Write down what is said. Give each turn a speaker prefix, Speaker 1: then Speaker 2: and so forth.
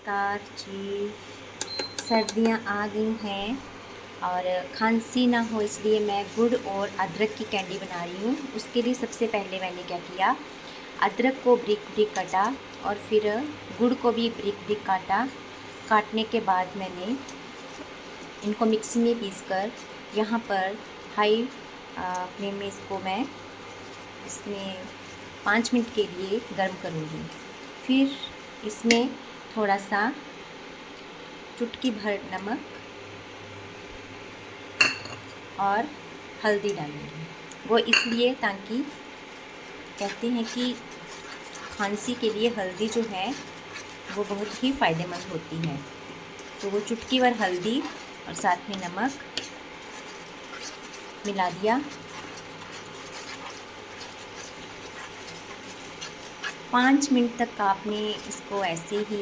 Speaker 1: नमस्कार जी। सर्दियाँ आ गई हैं और खांसी ना हो इसलिए मैं गुड़ और अदरक की कैंडी बना रही हूँ। उसके लिए सबसे पहले मैंने क्या किया, अदरक को ब्रिक ब्रिक काटा और फिर गुड़ को भी ब्रिक ब्रिक काटा। काटने के बाद मैंने इनको मिक्सी में पीसकर यहाँ पर हाई फ्लेम में इसमें 5 मिनट के लिए गर्म करूँगी। फिर इसमें थोड़ा सा चुटकी भर नमक और हल्दी डालूँगी। वो इसलिए ताकि कहते हैं कि खांसी के लिए हल्दी जो है वो बहुत ही फ़ायदेमंद होती है। तो वो चुटकी भर हल्दी और साथ में नमक मिला दिया। 5 मिनट तक आपने इसको ऐसे ही